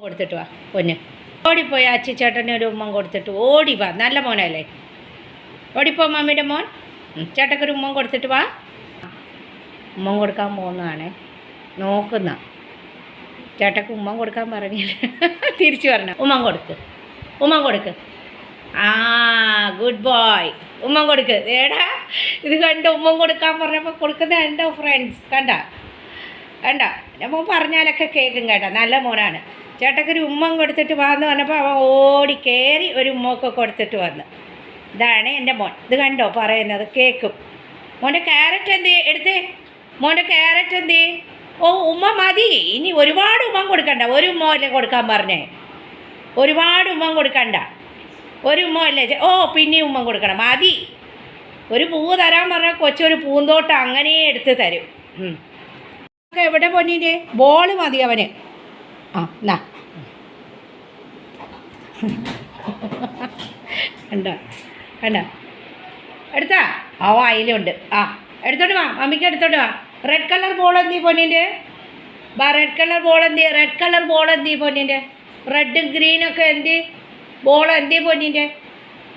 കൊടുത്തിട്ട് വാ പൊന്ന്. ഓടിപ്പോയി അച്ചിച്ചേട്ടന് ഒരു ഉമ്മ കൊടുത്തിട്ട് ഓടി വാ. നല്ല മോനല്ലേ? ഓടിപ്പോ മമ്മിയുടെ മോൻ. ചേട്ടക്കൊരു ഉമ്മ കൊടുത്തിട്ട് വാ. ഉമ്മ കൊടുക്കാൻ പോകുന്നതാണ്. നോക്കുന്ന ചേട്ടക്ക് ഉമ്മ കൊടുക്കാൻ പറഞ്ഞില്ല. തിരിച്ചു പറഞ്ഞ ഉമ്മ കൊടുക്ക്, ഉമ്മ കൊടുക്ക്. ആ ഗുഡ് ബോയ്. ഉമ്മ കൊടുക്ക്. ഏടാ ഇത് കണ്ട ഉമ്മ കൊടുക്കാൻ പറഞ്ഞപ്പോൾ കൊടുക്കുന്ന കണ്ടോ ഫ്രണ്ട്സ്? കണ്ട കണ്ട മോൻ പറഞ്ഞാലൊക്കെ കേൾക്കും കേട്ടോ. നല്ല മോനാണ്. ചേട്ടക്കൊരു ഉമ്മം കൊടുത്തിട്ട് വന്ന് പറഞ്ഞപ്പോൾ അവൻ ഓടി കയറി ഒരു ഉമ്മൊക്കെ കൊടുത്തിട്ട് വന്ന്. ഇതാണ് എൻ്റെ മോൻ. ഇത് കണ്ടോ പറയുന്നത് കേൾക്കും. മോൻ്റെ ക്യാരറ്റ് എന്ത് എടുത്തേ? മോൻ്റെ ക്യാരറ്റ് എന്ത്? ഓ ഉമ്മ മതി. ഇനി ഒരുപാട് ഉമ്മ കൊടുക്കണ്ട. ഒരു ഉമ്മ അല്ലേ കൊടുക്കാൻ പറഞ്ഞേ? ഒരുപാട് ഉമ്മ കൊടുക്കണ്ട. ഒരു ഉമ്മ അല്ലേ? ഓ പിന്നെ ഉമ്മ കൊടുക്കണം. മതി. ഒരു പൂവ് തരാൻ പറഞ്ഞാൽ കൊച്ചൊരു പൂന്തോട്ടം അങ്ങനെ എടുത്ത് തരും. എവിടെ പൊന്നിൻ്റെ ബോള് മതി അവന്. ആ എന്നാ കണ്ട കണ്ട എടുത്താ? ഓ അതിലുണ്ട്. ആ എടുത്തോട്ട് വാ, മമ്മിക്ക് എടുത്തോട്ട് വാ. റെഡ് കളർ ബോൾ എന്തി പൊന്നിൻ്റെ? ബാ റെഡ് കളർ ബോൾ എന്തി? റെഡ് കളർ ബോൾ എന്തി പൊന്നിൻ്റെ? റെഡും ഗ്രീനൊക്കെ എന്തി ബോൾ എന്തി പൊന്നിൻ്റെ?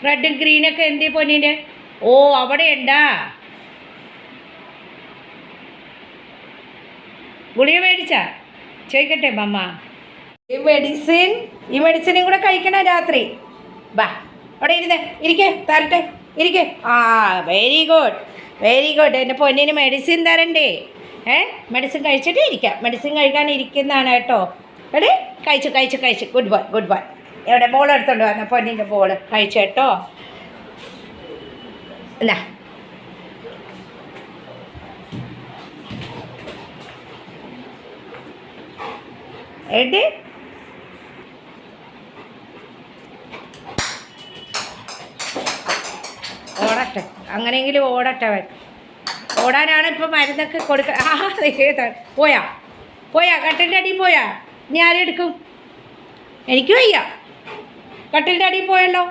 റെഡും ഗ്രീനൊക്കെ എന്തി പൊന്നിൻ്റെ? ഓ അവിടെ ഉണ്ടാ? ഗുളിക മേടിച്ചാ? ചോദിക്കട്ടെ മമ്മ. ഈ മെഡിസിനും കൂടെ കഴിക്കണം രാത്രി. ബാ അവിടെ ഇരുന്നേ, ഇരിക്കേ, തരട്ടെ, ഇരിക്കേ. ആ വെരി ഗുഡ്, വെരി ഗുഡ്. എൻ്റെ പൊന്നിന് മെഡിസിൻ തരണ്ടേ? മെഡിസിൻ കഴിച്ചിട്ട് ഇരിക്കാം. മെഡിസിൻ കഴിക്കാൻ ഇരിക്കുന്നതാണ് കേട്ടോ. എടേ കഴിച്ചു കഴിച്ചു കഴിച്ചു. Good boy, good boy. എവിടെ ബോൾ എടുത്തോണ്ട് വന്ന പൊന്നിൻ്റെ ബോൾ കഴിച്ചു കേട്ടോ. എന്നാ എടേ ഓടട്ടെ, അങ്ങനെയെങ്കിലും ഓടട്ടെ. അവൻ ഓടാനാണ് ഇപ്പം മരുന്നൊക്കെ കൊടുക്കുക. ആ ഏതാണ്? പോയാ പോയാ കട്ടിലിൻ്റെ അടിയിൽ പോയാ? ഇനി ആരെടുക്കും? എനിക്ക് വയ്യ. കട്ടിലിൻ്റെ അടിയിൽ പോയല്ലോ.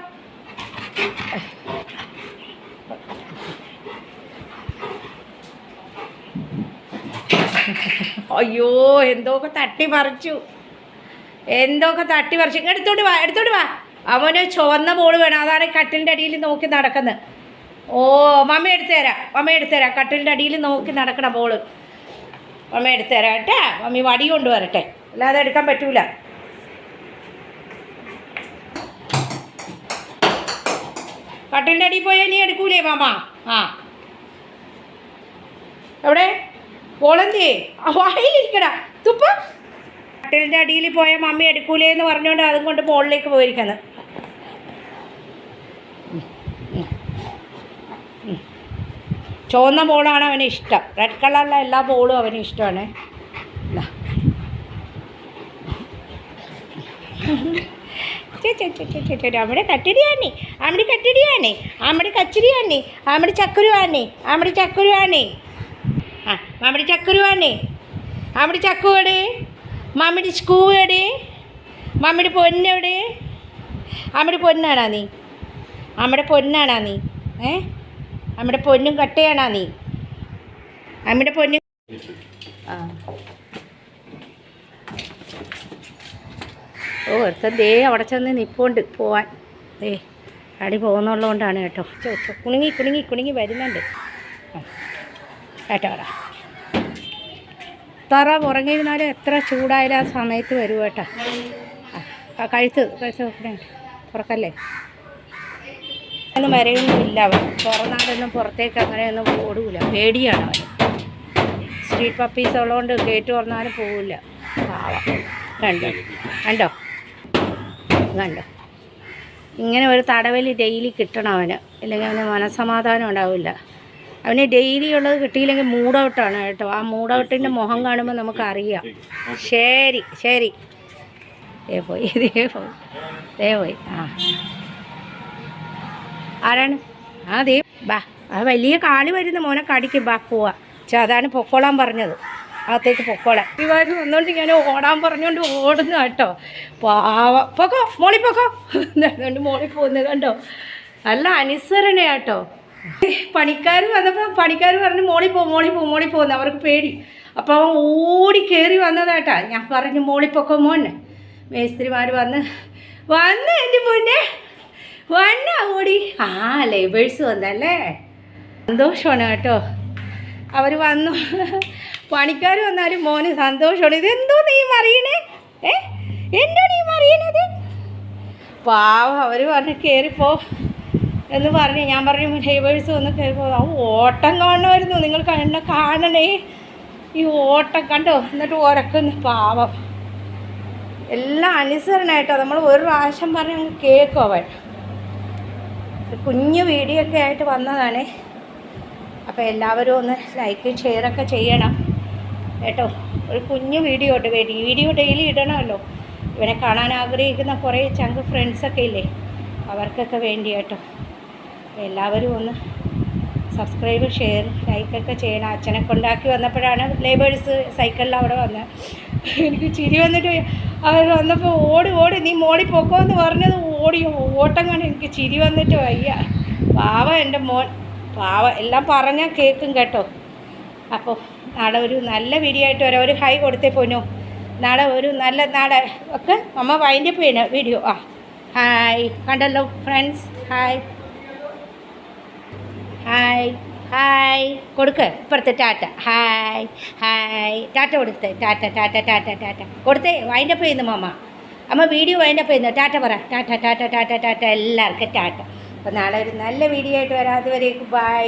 അയ്യോ എന്തൊക്കെ തട്ടി മറിച്ചു, എന്തൊക്കെ തട്ടി മറിച്ചു. എടുത്തോട്ട് വാ, എടുത്തോട്ട് വാ. അവന് ചുവന്ന ബോൾ വേണം. അതാണ് കട്ടിലിൻ്റെ അടിയിൽ നോക്കി നടക്കുന്നത്. ഓ മമ്മ എടുത്തു തരാം, മമ്മ എടുത്തു തരാം. കട്ടിലിൻ്റെ അടിയിൽ നോക്കി നടക്കണ ബോൾ മമ്മ എടുത്തു തരാം കേട്ടാ. മമ്മി വടി കൊണ്ടുവരട്ടെ, അല്ലാതെ എടുക്കാൻ പറ്റൂല. കട്ടിലിൻ്റെ അടിയിൽ പോയാൽ നീ എടുക്കൂലേ മാമ? ആ എവിടെ ബോളെന്തേ? വായിലിരിക്കടാ തുപ്പ. കട്ടിലിൻ്റെ അടിയിൽ പോയാൽ മമ്മി എടുക്കൂലേ എന്ന് പറഞ്ഞുകൊണ്ട് അതും കൊണ്ട് ബോളിലേക്ക് പോയിരിക്കുന്നത്. ചുവന്ന ബോളാണ് അവന് ഇഷ്ടം. റെഡ് കളറിലെ എല്ലാ ബോളും അവന് ഇഷ്ടമാണ്. അമ്മടെ കട്ടിടിയാണേ, അമ്മടി കട്ടിടിയാണേ, അമ്മടി കച്ചിരിയാണേ, അമ്മടി ചക്കുരുവാണേ, അമ്മടി ചക്കുരുവാണേ. ആ മമ്മടി ചക്കുരുവാണേ, അമ്മടി ചക്കുവടെ, മമ്മടി സ്കൂവടെ, മമ്മടി പൊന്നെവിടെ? അമ്മടി പൊന്നാണാ നീ? അമ്മടെ പൊന്നാണാ നീ? അമ്മയുടെ പൊന്നും കട്ടയാണാ നീ? അമ്മയുടെ പൊന്നും. ആ ഓ ഒരുത്തൻ ദേ അവിടെ ചെന്ന് നിൽപ്പുണ്ട് പോവാൻ. ദേ അടി പോകുന്നുള്ളതുകൊണ്ടാണ് കേട്ടോ. കുണുങ്ങി കുണുങ്ങി കുണുങ്ങി വരുന്നുണ്ട് കേട്ടോ. അവിടെ തറ ഉറങ്ങിയിരുന്നാലും എത്ര ചൂടായാലും ആ സമയത്ത് വരും കേട്ടോ. ആ കഴുത്ത് നോക്കണേ, തുറക്കല്ലേ. ഒന്നും വരെയൊന്നുമില്ല. അവൻ തുറന്നാലൊന്നും പുറത്തേക്ക് അങ്ങനെയൊന്നും ഓടൂല. പേടിയാണ് അവൻ. സ്ട്രീറ്റ് പപ്പീസ് ഉള്ളതുകൊണ്ട് ഗേറ്റ് തുറന്നാലും പോവില്ല. പാവം. കണ്ടോ കണ്ടോ കണ്ടോ. ഇങ്ങനെ ഒരു തടവലി ഡെയിലി കിട്ടണം അവന്, ഇല്ലെങ്കിൽ അവന് മനസ്സമാധാനം ഉണ്ടാവില്ല. അവന് ഡെയിലി ഉള്ളത് കിട്ടിയില്ലെങ്കിൽ മൂഡ് ഔട്ടാണ് കേട്ടോ. ആ മൂഡ് ഔട്ടിൻ്റെ മുഖം കാണുമ്പോൾ നമുക്കറിയാം. ശരി ശരി. പോയി പോയി. ആ ആരാണ്? ആ ദേ ബാ. ആ വലിയ കാളി വരുന്ന മോനെ കടിക്കും. ബാ പോവാ. അതാണ് പൊക്കോളാൻ പറഞ്ഞത്. അകത്തേക്ക് പൊക്കോളാൻ. ഇവർ വന്നുകൊണ്ട് ഞാൻ ഓടാൻ പറഞ്ഞുകൊണ്ട് ഓടുന്നു കേട്ടോ. പാവ പൊക്കോ, മോളി പൊക്കോ. അതുകൊണ്ട് മോളി പോകുന്നത് കണ്ടോ. നല്ല അനുസരണയാട്ടോ. പണിക്കാർ വന്നപ്പോൾ പണിക്കാർ പറഞ്ഞു മോളി പോകുന്നു. അവർക്ക് പേടി. അപ്പോൾ അവൻ ഓടി കയറി വന്നതാട്ടാ. ഞാൻ പറഞ്ഞു മോളിപ്പൊക്കോ മോനെ, മേസ്ത്രിമാർ വന്ന് എൻ്റെ പൊന്നെ ഓടി. ആ ലേബേഴ്സ് വന്നല്ലേ, സന്തോഷമാണ് കേട്ടോ. അവർ വന്നു, പണിക്കാർ വന്നാലും മോന് സന്തോഷമാണ്. ഇതെന്തോ നീ മറിയണേ? എന്താ നീ മറിയണത്? പാവം അവർ പറഞ്ഞ് കയറിപ്പോ എന്ന് പറഞ്ഞ്, ഞാൻ പറഞ്ഞു ലേബേഴ്സ് വന്ന് കയറിപ്പോ. ആ ഓട്ടം കാണണമായിരുന്നു, നിങ്ങൾ എന്നെ കാണണേ, ഈ ഓട്ടം കണ്ടോ. എന്നിട്ട് ഉറക്കുന്നു പാവം. എല്ലാം അനുസരണമായിട്ടോ, നമ്മൾ ഒരു പ്രാവശ്യം പറഞ്ഞ് അങ്ങ് കേൾക്കും അവൻ. കുഞ്ഞു വീഡിയോ ഒക്കെ ആയിട്ട് വന്നതാണ്. അപ്പോൾ എല്ലാവരും ഒന്ന് ലൈക്കും ഷെയറൊക്കെ ചെയ്യണം കേട്ടോ. ഒരു കുഞ്ഞു വീഡിയോ വീഡിയോ ഡെയിലി ഇടണമല്ലോ. ഇവനെ കാണാൻ ആഗ്രഹിക്കുന്ന കുറേ ചങ്ക് ഫ്രണ്ട്സൊക്കെ ഇല്ലേ, അവർക്കൊക്കെ വേണ്ടി കേട്ടോ. എല്ലാവരും ഒന്ന് സബ്സ്ക്രൈബ് ഷെയർ ലൈക്കൊക്കെ ചെയ്യണം. അച്ഛനെ കൊണ്ടാക്കി വന്നപ്പോഴാണ് ലേബേഴ്സ് സൈക്കിളിൽ അവിടെ വന്നത്. എനിക്ക് ചിരി വന്നിട്ട് അവർ വന്നപ്പോൾ ഓടി നീ മോളി പൊക്കോ എന്ന് പറഞ്ഞത് ഓട്ടം കണ്ട് എനിക്ക് ചിരി വന്നിട്ട് വയ്യ. പാവ എൻ്റെ മോൻ, പാവ. എല്ലാം പറഞ്ഞാൽ കേൾക്കും കേട്ടോ. അപ്പോൾ നാളെ ഒരു നല്ല വീഡിയോ ആയിട്ട് വരാം. ഒരു ഹൈ കൊടുത്തേ പോനോ. നാളെ ഒരു നല്ല നാളെ ഒക്കെ അമ്മ വൈൻഡപ്പ് ചെയ്യണം വീഡിയോ. ഹായ് കണ്ടല്ലോ ഫ്രണ്ട്സ്, ഹായ് കൊടുക്ക്. ഇപ്പുറത്തെ ടാറ്റ, ഹായ് ടാറ്റ കൊടുത്തേ. ടാറ്റ കൊടുത്തേ. വൈൻഡപ്പ് ചെയ്യുന്നു അമ്മ വീഡിയോ വൈൻഡപ്പ് ചെയ്യുന്നു. ടാറ്റ പറ. ടാറ്റ എല്ലാവർക്കും ടാറ്റ. അപ്പോൾ നാളെ ഒരു നല്ല വീഡിയോ ആയിട്ട് വരാം. അതുവരേക്കും ബൈ.